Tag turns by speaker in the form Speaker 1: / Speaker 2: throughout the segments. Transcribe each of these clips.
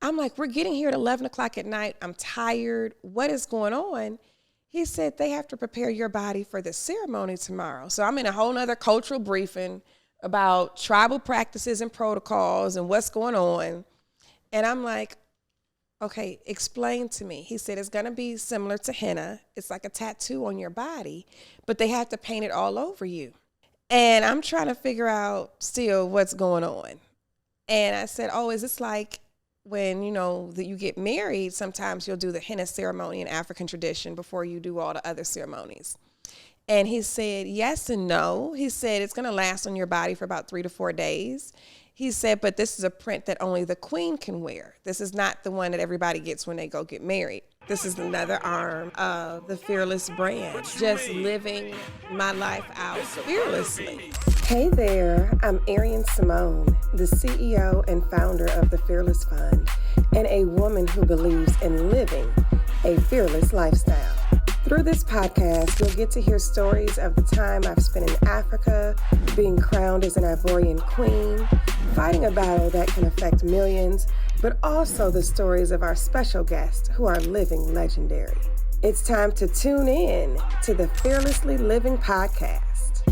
Speaker 1: I'm like, we're getting here at 11 o'clock at night. I'm tired. What is going on? He said, they have to prepare your body for the ceremony tomorrow. So I'm in a whole nother cultural briefing about tribal practices and protocols and what's going on. And I'm like, okay, explain to me. He said, it's going to be similar to henna. It's like a tattoo on your body, but they have to paint it all over you. And I'm trying to figure out still what's going on. And I said, oh, is this like when, that you get married, sometimes you'll do the henna ceremony in African tradition before you do all the other ceremonies. And he said, yes and no. He said, it's going to last on your body for about 3 to 4 days. He said, but this is a print that only the queen can wear. This is not the one that everybody gets when they go get married. This is another arm of the Fearless brand, just living my life out fearlessly. Hey there, I'm Arian Simone, the CEO and founder of the Fearless Fund, and a woman who believes in living a fearless lifestyle. Through this podcast, you'll get to hear stories of the time I've spent in Africa, being crowned as an Ivorian queen, fighting a battle that can affect millions, but also the stories of our special guests who are living legendary. It's time to tune in to the Fearlessly Living podcast.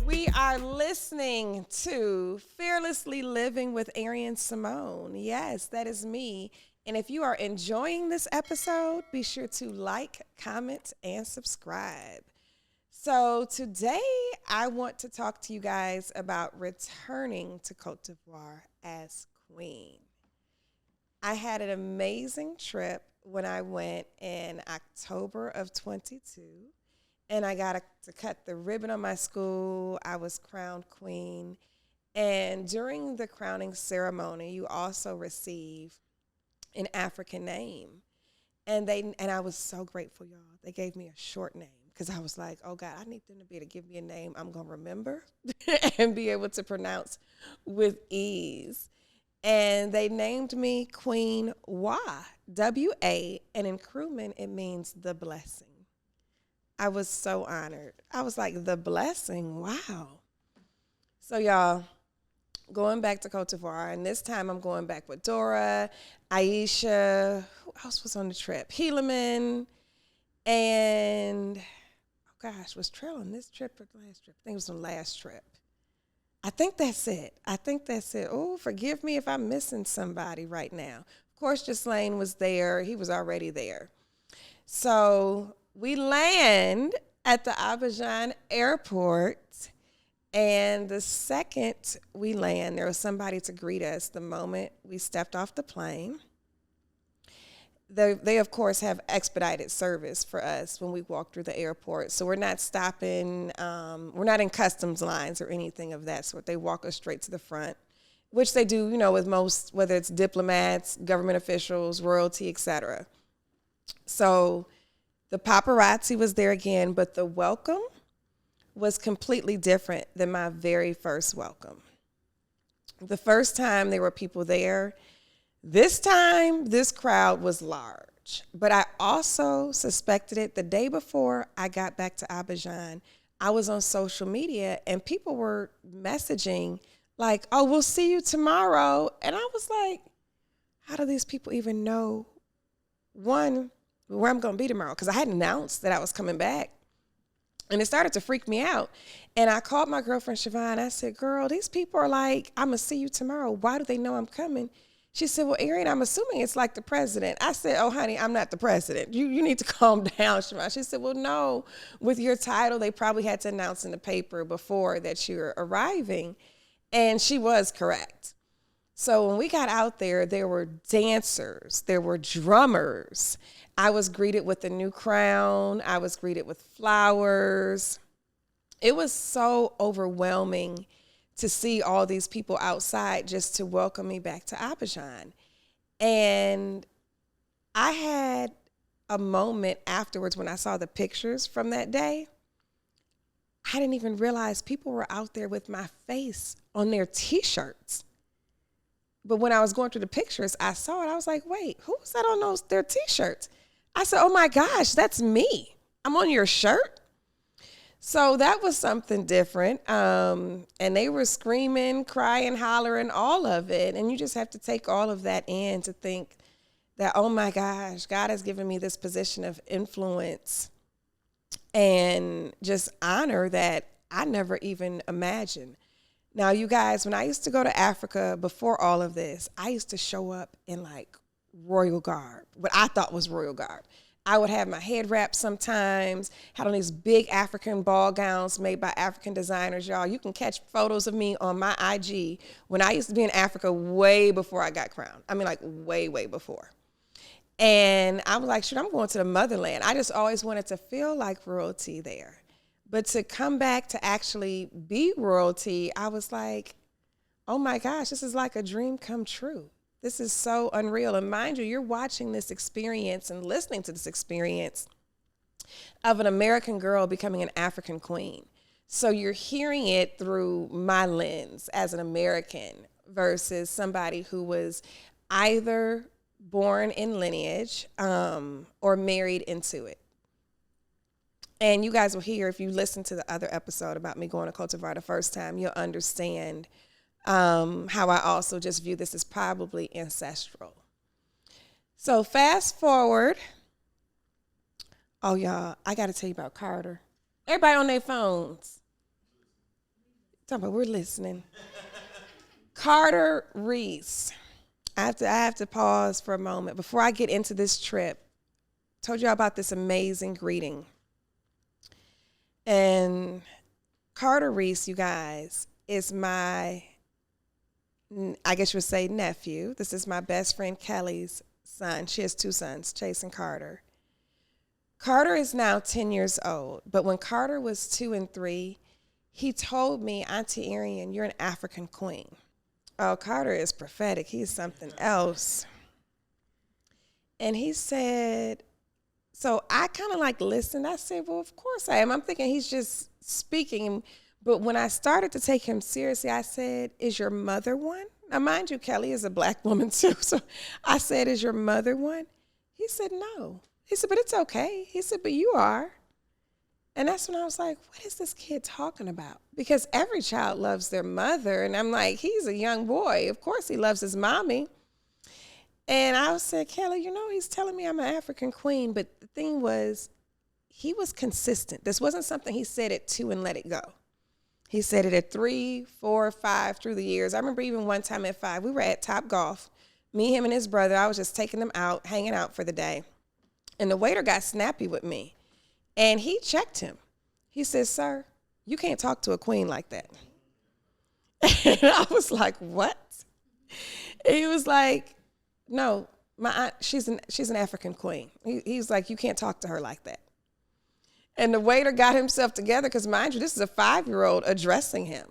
Speaker 1: We are listening to Fearlessly Living with Arian Simone. Yes, that is me. And if you are enjoying this episode, be sure to like, comment, and subscribe. So today I want to talk to you guys about returning to Cote d'Ivoire as queen. I had an amazing trip when I went in October of 22, and I got to cut the ribbon on my school. I was crowned queen. And during the crowning ceremony, you also receive an African name. And I was so grateful, y'all. They gave me a short name because I was like, oh God, I need them to be able to give me a name I'm going to remember and be able to pronounce with ease. And they named me Queen Wa, W-A, and in crewman, it means the blessing. I was so honored. I was like, the blessing, wow. So y'all, going back to Cote d'Ivoire, and this time I'm going back with Dora, Aisha, who else was on the trip? Helaman, and, oh gosh, was Trail on this trip or the last trip? I think it was the last trip. I think that's it. Oh, forgive me if I'm missing somebody right now. Of course, Ghislaine was there. He was already there. So we land at the Abidjan airport. And the second we land, there was somebody to greet us the moment we stepped off the plane. They of course, have expedited service for us when we walk through the airport. So we're not stopping, we're not in customs lines or anything of that sort. They walk us straight to the front, which they do, with most, whether it's diplomats, government officials, royalty, etc. So the paparazzi was there again, but the welcome was completely different than my very first welcome. The first time there were people there. This time, this crowd was large, but I also suspected it the day before I got back to Abidjan. I was on social media and people were messaging like, oh, we'll see you tomorrow. And I was like, how do these people even know, one, where I'm going to be tomorrow? Because I hadn't announced that I was coming back. And it started to freak me out. And I called my girlfriend, Siobhan. I said, girl, these people are like, I'm going to see you tomorrow. Why do they know I'm coming? She said, well, Arian, I'm assuming it's like the president. I said, oh, honey, I'm not the president. You need to calm down, Siobhan. She said, well, no, with your title, they probably had to announce in the paper before that you're arriving. And she was correct. So when we got out there were dancers, there were drummers. I was greeted with a new crown. I was greeted with flowers. It was so overwhelming to see all these people outside just to welcome me back to Abidjan. And I had a moment afterwards when I saw the pictures from that day. I didn't even realize people were out there with my face on their T-shirts. But when I was going through the pictures, I saw it. I was like, wait, who was that on their T-shirts? I said, oh my gosh, that's me. I'm on your shirt. So that was something different. And they were screaming, crying, hollering, all of it. And you just have to take all of that in to think that, oh my gosh, God has given me this position of influence, and just honor that I never even imagined. Now, you guys, when I used to go to Africa before all of this, I used to show up in like royal garb, what I thought was royal garb. I would have my head wrapped sometimes, had on these big African ball gowns made by African designers, y'all. You can catch photos of me on my IG when I used to be in Africa way before I got crowned. I mean, like way, way before. And I was like, shoot, I'm going to the motherland. I just always wanted to feel like royalty there. But to come back to actually be royalty, I was like, oh my gosh, this is like a dream come true. This is so unreal. And mind you, you're watching this experience and listening to this experience of an American girl becoming an African queen. So you're hearing it through my lens as an American versus somebody who was either born in lineage or married into it. And you guys will hear, if you listen to the other episode about me going to Cote the first time, you'll understand how I also just view this as probably ancestral. So fast forward. Oh, y'all, I got to tell you about Carter. Everybody on their phones. Talking about we're listening. Carter Reese. I have to pause for a moment before I get into this trip. Told y'all about this amazing greeting. And Carter Reese, you guys, is my, I guess you would say, nephew. This is my best friend Kelly's son. She has two sons, Chase and Carter. Carter is now 10 years old, but when Carter was 2 and 3, he told me, Auntie Arian, you're an African queen. Oh, Carter is prophetic. He's something else. And he said, so I kind of like listened. I said, well, of course I am. I'm thinking he's just speaking. But when I started to take him seriously, I said, is your mother one? Now, mind you, Kelly is a black woman too. So I said, is your mother one? He said, no. He said, but it's okay. He said, but you are. And that's when I was like, what is this kid talking about? Because every child loves their mother. And I'm like, he's a young boy. Of course he loves his mommy. And I said, Kelly, you know, he's telling me I'm an African queen. But the thing was, he was consistent. This wasn't something he said at 2 and let it go. He said it at 3, 4, 5 through the years. I remember even one time at 5, we were at Top Golf. Me, him, and his brother, I was just taking them out, hanging out for the day. And the waiter got snappy with me. And he checked him. He said, sir, you can't talk to a queen like that. And I was like, what? And he was like, no, my aunt, she's an African queen. He was like, you can't talk to her like that. And the waiter got himself together because, mind you, this is a 5-year-old addressing him.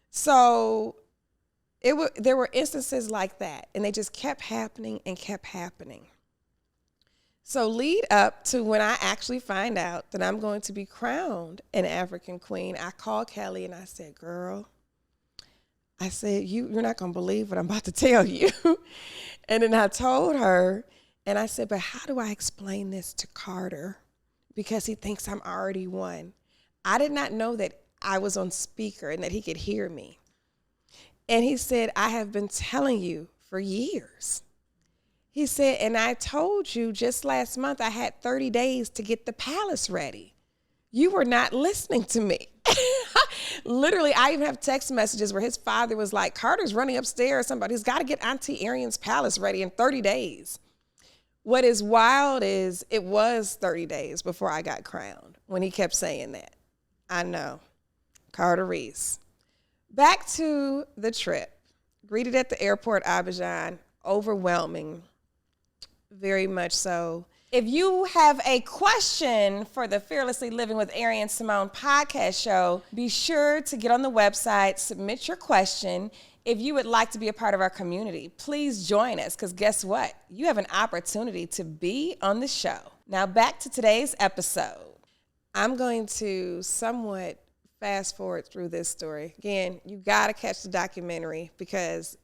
Speaker 1: So there were instances like that, and they just kept happening and kept happening. So lead up to when I actually find out that I'm going to be crowned an African queen, I called Kelly and I said, girl, I said, you're not going to believe what I'm about to tell you. And then I told her, and I said, but how do I explain this to Carter? Because he thinks I'm already one. I did not know that I was on speaker and that he could hear me. And he said, I have been telling you for years. He said, and I told you just last month I had 30 days to get the palace ready. You were not listening to me. Literally, I even have text messages where his father was like, Carter's running upstairs. Somebody's got to get Auntie Arian's palace ready in 30 days. What is wild is it was 30 days before I got crowned when he kept saying that. I know. Carter Reese. Back to the trip. Greeted at the airport, Abidjan. Overwhelming. Very much so. If you have a question for the Fearlessly Living with Arian Simone podcast show, be sure to get on the website, submit your question. If you would like to be a part of our community, please join us, because guess what? You have an opportunity to be on the show. Now back to today's episode. I'm going to somewhat fast forward through this story. Again, you got to catch the documentary because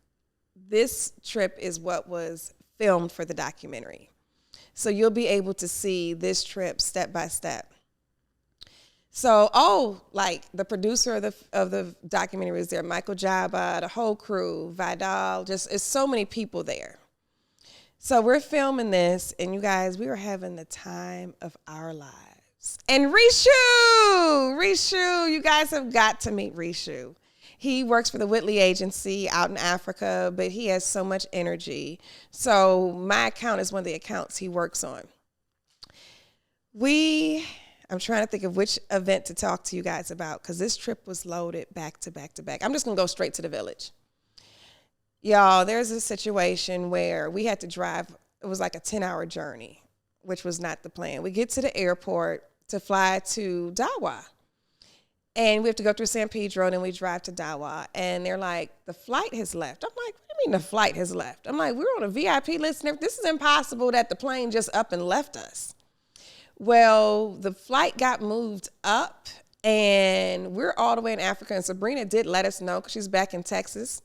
Speaker 1: this trip is what was filmed for the documentary. So you'll be able to see this trip step by step. So, like the producer of the documentary was there, Michael Jabba, the whole crew, Vidal, just it's so many people there. So we're filming this, and you guys, we were having the time of our lives. And Rishu, you guys have got to meet Rishu. He works for the Whitley Agency out in Africa, but he has so much energy. So my account is one of the accounts he works on. I'm trying to think of which event to talk to you guys about because this trip was loaded back to back to back. I'm just going to go straight to the village. Y'all, there's a situation where we had to drive. It was like a 10-hour journey, which was not the plan. We get to the airport to fly to Dawa. And we have to go through San Pedro, and then we drive to Dawa. And they're like, the flight has left. I'm like, what do you mean the flight has left? I'm like, we're on a VIP list. And this is impossible that the plane just up and left us. Well, the flight got moved up, and we're all the way in Africa. And Sabrina did let us know because she's back in Texas,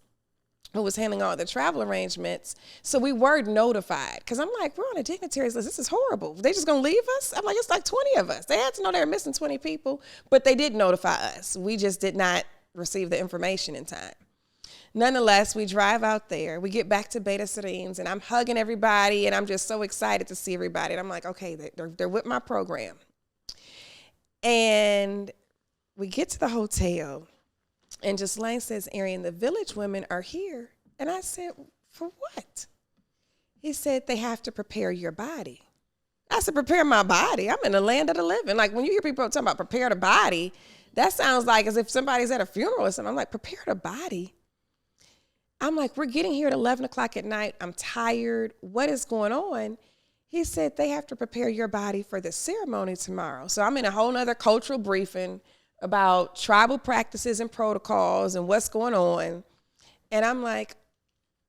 Speaker 1: who was handling all the travel arrangements. So we were notified because I'm like, we're on a dignitaries list. This is horrible. They just going to leave us? I'm like, it's like 20 of us. They had to know they were missing 20 people, but they did notify us. We just did not receive the information in time. Nonetheless, we drive out there. We get back to Beta Serenes, and I'm hugging everybody, and I'm just so excited to see everybody. And I'm like, okay, they're with my program. And we get to the hotel. And Ghislaine says, Arian, the village women are here. And I said, for what? He said, they have to prepare your body. I said, prepare my body? I'm in the land of the living. Like when you hear people talking about prepare the body, that sounds like as if somebody's at a funeral or something. I'm like, prepare the body? I'm like, we're getting here at 11 o'clock at night. I'm tired. What is going on? He said, they have to prepare your body for the ceremony tomorrow. So I'm in a whole nother cultural briefing about tribal practices and protocols and what's going on. And I'm like,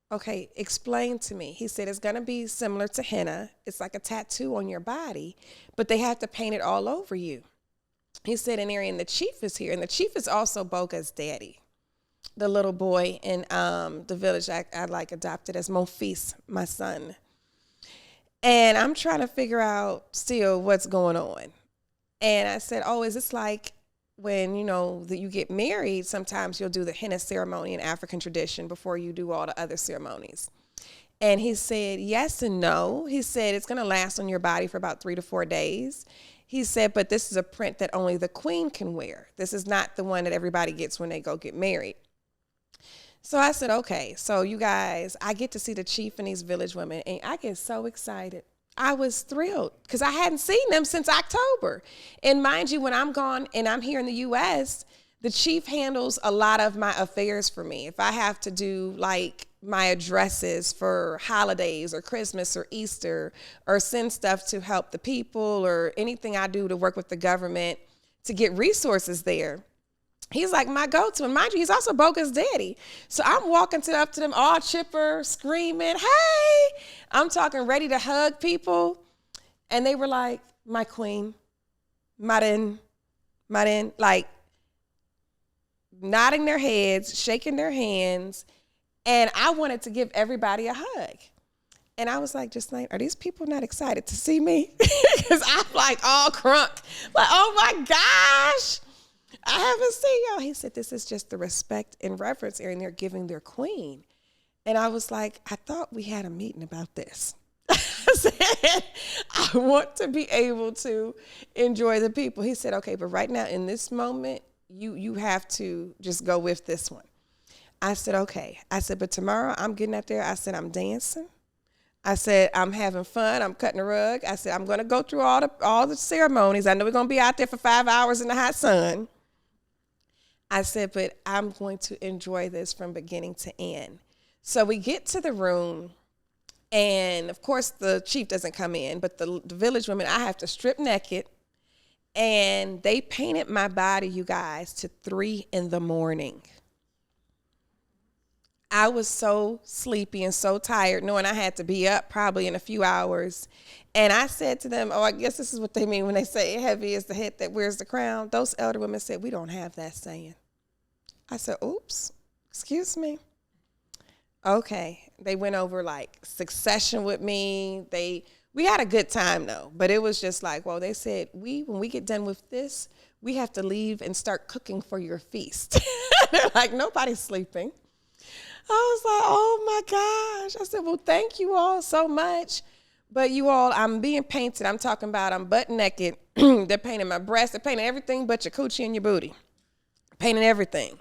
Speaker 1: okay, explain to me. He said, it's going to be similar to henna. It's like a tattoo on your body, but they have to paint it all over you. He said, and Arian, the chief is here. And the chief is also Boga's daddy, the little boy in the village I like adopted as mon fils, my son. And I'm trying to figure out still what's going on. And I said, oh, is this like when, you know, that you get married, sometimes you'll do the henna ceremony in African tradition before you do all the other ceremonies. And he said, yes and no. He said, it's going to last on your body for about 3 to 4 days. He said, but this is a print that only the queen can wear. This is not the one that everybody gets when they go get married. So I said, okay, so you guys, I get to see the chief and these village women, and I get so excited. I was thrilled because I hadn't seen them since October. And mind you, when I'm gone and I'm here in the U.S., the chief handles a lot of my affairs for me. If I have to do like my addresses for holidays or Christmas or Easter or send stuff to help the people or anything I do to work with the government to get resources there, he's like my go-to. And mind you, he's also Boga's daddy. So I'm walking up to them all chipper, screaming, hey, I'm talking ready to hug people. And they were like, my queen, Marin, like nodding their heads, shaking their hands. And I wanted to give everybody a hug. And I was like, just like, are these people not excited to see me? Because I'm like all crunk, like, oh my gosh. I haven't seen y'all. He said, this is just the respect and reverence, Arian, they're giving their queen. And I was like, I thought we had a meeting about this. I said, I want to be able to enjoy the people. He said, okay, but right now in this moment, you have to just go with this one. I said, okay. I said, but tomorrow I'm getting out there. I said, I'm dancing. I said, I'm having fun. I'm cutting the rug. I said, I'm going to go through all the ceremonies. I know we're going to be out there for 5 hours in the hot sun. I said, but I'm going to enjoy this from beginning to end. So we get to the room, and of course the chief doesn't come in, but the village women, I have to strip naked, and they painted my body, you guys, to 3 a.m. I was so sleepy and so tired, knowing I had to be up probably in a few hours. And I said to them, oh, I guess this is what they mean when they say heavy is the head that wears the crown. Those elder women said, we don't have that saying. I said, oops, excuse me. Okay. They went over like succession with me. We had a good time though, but it was just like, well, they said, when we get done with this, we have to leave and start cooking for your feast. They're like, nobody's sleeping. I was like, oh my gosh. I said, well, thank you all so much. But you all, I'm being painted. I'm talking about I'm butt naked. They're painting my breasts. They're painting everything but your coochie and your booty. Painting everything.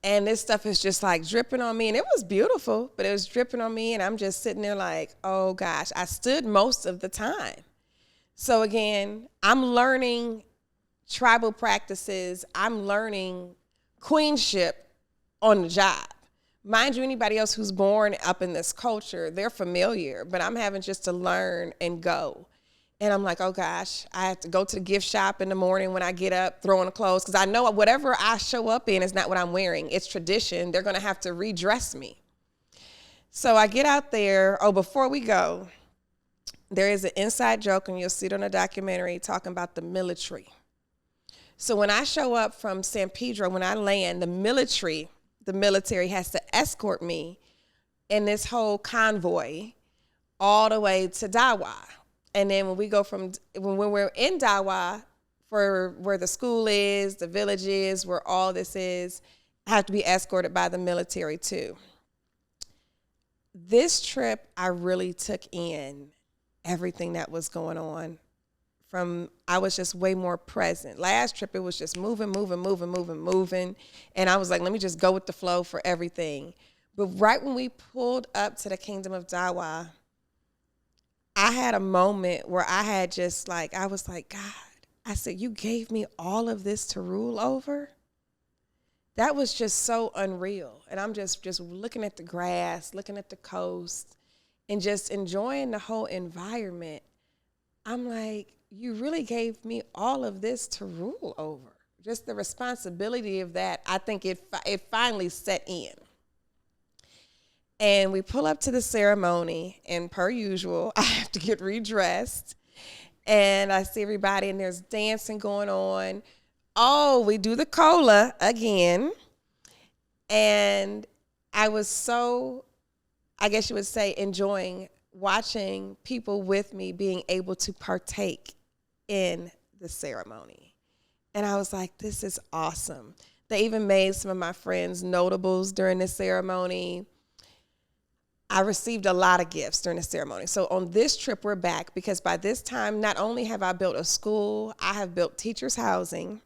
Speaker 1: And this stuff is just like dripping on me. And it was beautiful, but it was dripping on me. And I'm just sitting there like, oh gosh. I stood most of the time. So again, I'm learning tribal practices. I'm learning queenship on the job. Mind you, anybody else who's born up in this culture, they're familiar, but I'm having just to learn and go. And I'm like, oh gosh, I have to go to the gift shop in the morning when I get up, throw on the clothes, because I know whatever I show up in is not what I'm wearing. It's tradition. They're going to have to redress me. So I get out there. Oh, before we go, there is an inside joke, and you'll see it on a documentary talking about the military. So when I show up from San Pedro, when I land, the military has to escort me in this whole convoy all the way to Dawa. And then when we're in Dawa, for where the school is, the village is, where all this is, I have to be escorted by the military too. This trip, I really took in everything that was going on. I was just way more present. Last trip, it was just moving. And I was like, let me just go with the flow for everything. But right when we pulled up to the kingdom of Dawa, I had a moment where I was like, God, I said, you gave me all of this to rule over? That was just so unreal. And I'm just looking at the grass, looking at the coast, and just enjoying the whole environment. I'm like, you really gave me all of this to rule over. Just the responsibility of that, I think it finally set in. And we pull up to the ceremony, and per usual, I have to get redressed. And I see everybody, and there's dancing going on. Oh, we do the cola again. And I was so, I guess you would say, enjoying watching people with me being able to partake in the ceremony. And I was like, this is awesome. They even made some of my friends notables during the ceremony. I received a lot of gifts during the ceremony. So on this trip, we're back because by this time, not only have I built a school, I have built teachers' housing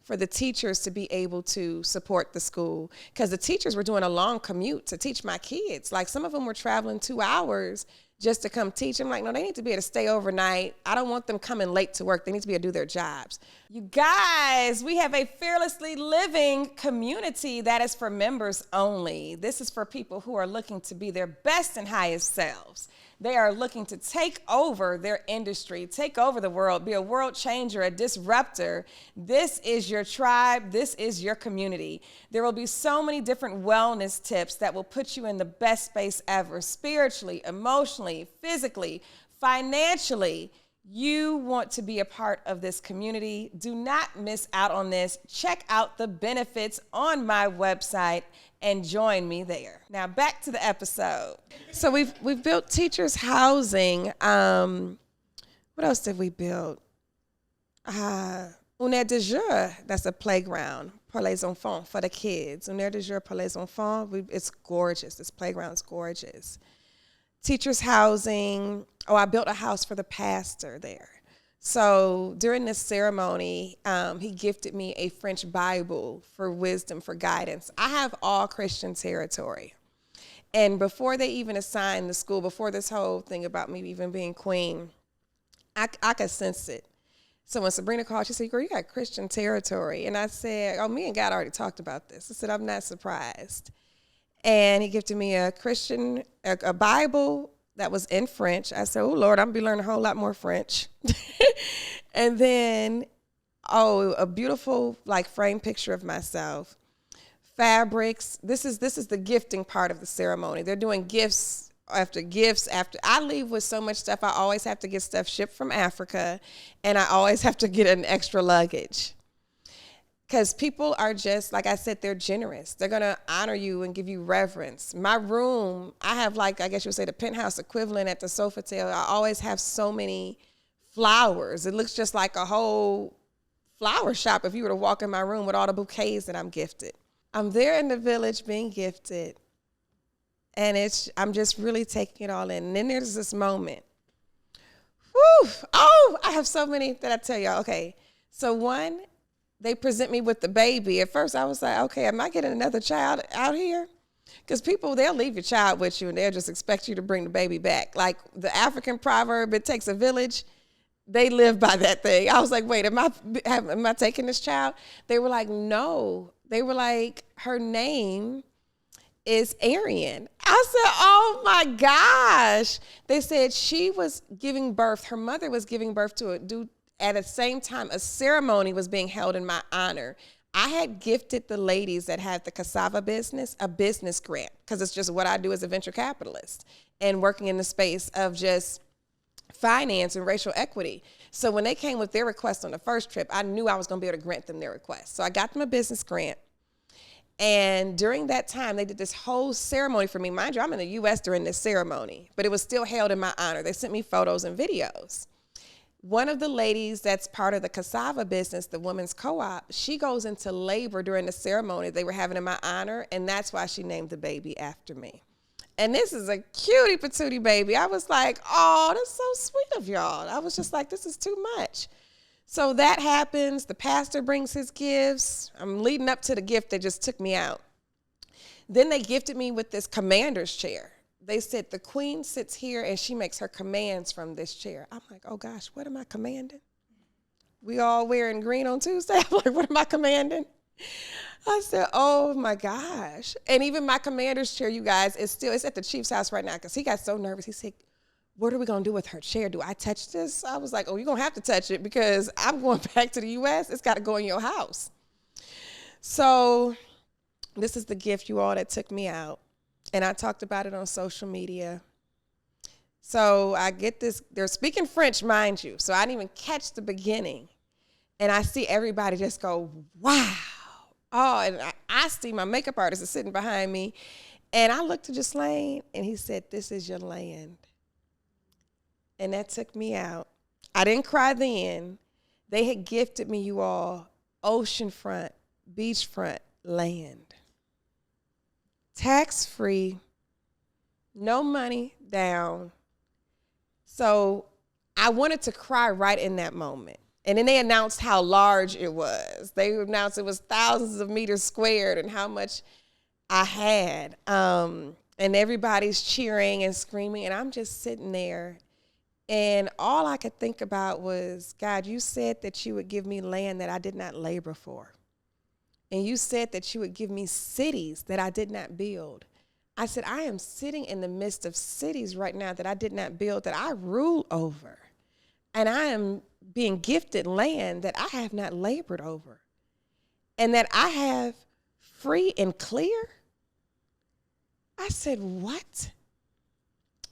Speaker 1: for the teachers to be able to support the school, because the teachers were doing a long commute to teach my kids. Like some of them were traveling 2 hours just to come teach. I'm like, no, they need to be able to stay overnight. I don't want them coming late to work. They need to be able to do their jobs. You guys, we have a Fearlessly Living community that is for members only. This is for people who are looking to be their best and highest selves. They are looking to take over their industry, take over the world, be a world changer, a disruptor. This is your tribe. This is your community. There will be so many different wellness tips that will put you in the best space ever, spiritually, emotionally, physically, financially. You want to be a part of this community. Do not miss out on this. Check out the benefits on my website and join me there. Now back to the episode. So we've built teachers housing. What else did we build? Un air de jeu, that's a playground pour les enfants, for the kids. Un air de jeu pour les enfants. It's gorgeous. This playground is gorgeous. Teachers housing. Oh, I built a house for the pastor there. So during this ceremony, he gifted me a French Bible for wisdom, for guidance. I have all Christian territory. And before they even assigned the school, before this whole thing about me even being queen, I could sense it. So when Sabrina called, she said, girl, you got Christian territory. And I said, oh, me and God already talked about this. I said, I'm not surprised. And he gifted me a Bible that was in French. I said, oh, Lord, I'm going to be learning a whole lot more French. And then, a beautiful, frame picture of myself. Fabrics. This is the gifting part of the ceremony. They're doing gifts after gifts after. I leave with so much stuff. I always have to get stuff shipped from Africa, and I always have to get an extra luggage. Because people are just, like I said, they're generous. They're going to honor you and give you reverence. My room, I have I guess you would say the penthouse equivalent at the Sofitel. I always have so many flowers. It looks just like a whole flower shop if you were to walk in my room with all the bouquets that I'm gifted. I'm there in the village being gifted, and I'm just really taking it all in. And then there's this moment. Whew, oh, I have so many that I tell y'all. Okay, so one, they present me with the baby. At first I was like, okay, am I getting another child out here? Because people, they'll leave your child with you and they'll just expect you to bring the baby back. Like the African proverb, it takes a village. They live by that thing. I was like, wait, am I taking this child? They were like, no. They were like, her name is Arian. I said, oh my gosh. They said she was giving birth. Her mother was giving birth to a dude. At the same time, a ceremony was being held in my honor. I had gifted the ladies that had the cassava business a business grant, because it's just what I do as a venture capitalist and working in the space of just finance and racial equity. So when they came with their request on the first trip, I knew I was going to be able to grant them their request. So I got them a business grant. And during that time, they did this whole ceremony for me. Mind you, I'm in the U.S. during this ceremony, but it was still held in my honor. They sent me photos and videos. One of the ladies that's part of the cassava business, the women's co-op, she goes into labor during the ceremony they were having in my honor, and that's why she named the baby after me. And this is a cutie patootie baby. I was like, oh, that's so sweet of y'all. I was just like, this is too much. So that happens. The pastor brings his gifts. I'm leading up to the gift that just took me out. Then they gifted me with this commander's chair. They said the queen sits here and she makes her commands from this chair. I'm like, oh gosh, what am I commanding? We all wearing green on Tuesday. I'm like, what am I commanding? I said, oh my gosh. And even my commander's chair, you guys, it's at the chief's house right now because he got so nervous. He said, what are we going to do with her chair? Do I touch this? I was like, oh, you're going to have to touch it because I'm going back to the U.S. It's got to go in your house. So this is the gift, you all, that took me out. And I talked about it on social media. So I get this, they're speaking French, mind you. So I didn't even catch the beginning. And I see everybody just go, wow. Oh, and I see my makeup artist is sitting behind me. And I looked at Ghislaine and he said, this is your land. And that took me out. I didn't cry then. They had gifted me, you all, oceanfront, beachfront land. Tax-free, no money down. So I wanted to cry right in that moment. And then they announced how large it was. They announced it was thousands of meters squared and how much I had. And everybody's cheering and screaming. And I'm just sitting there. And all I could think about was, God, you said that you would give me land that I did not labor for. And you said that you would give me cities that I did not build. I said, I am sitting in the midst of cities right now that I did not build, that I rule over. And I am being gifted land that I have not labored over. And that I have free and clear. I said, what?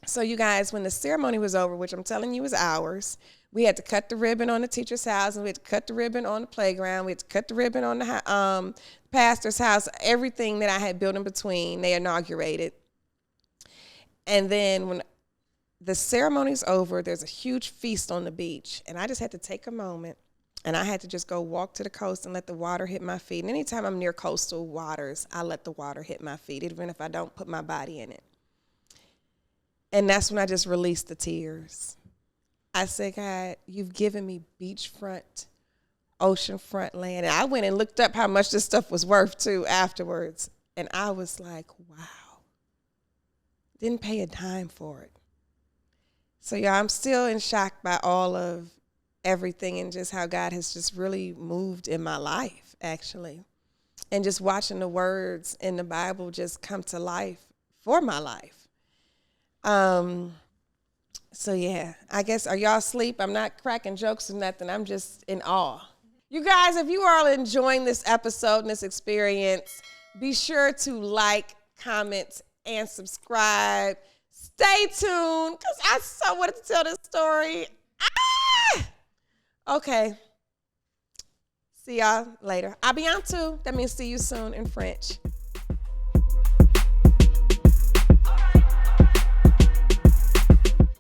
Speaker 1: So you guys, when the ceremony was over, which I'm telling you was hours, we had to cut the ribbon on the teacher's house, and we had to cut the ribbon on the playground. We had to cut the ribbon on the pastor's house, everything that I had built in between, they inaugurated. And then when the ceremony's over, there's a huge feast on the beach. And I just had to take a moment, and I had to just go walk to the coast and let the water hit my feet. And anytime I'm near coastal waters, I let the water hit my feet, even if I don't put my body in it. And that's when I just released the tears. I said, God, you've given me beachfront, oceanfront land. And I went and looked up how much this stuff was worth, too, afterwards. And I was like, wow. Didn't pay a dime for it. So, yeah, I'm still in shock by all of everything and just how God has just really moved in my life, actually. And just watching the words in the Bible just come to life for my life. So yeah, I guess, are y'all asleep? I'm not cracking jokes or nothing. I'm just in awe. You guys, if you are all enjoying this episode and this experience, be sure to like, comment, and subscribe. Stay tuned, because I so wanted to tell this story. Okay. See y'all later. A bientôt. That means see you soon in French.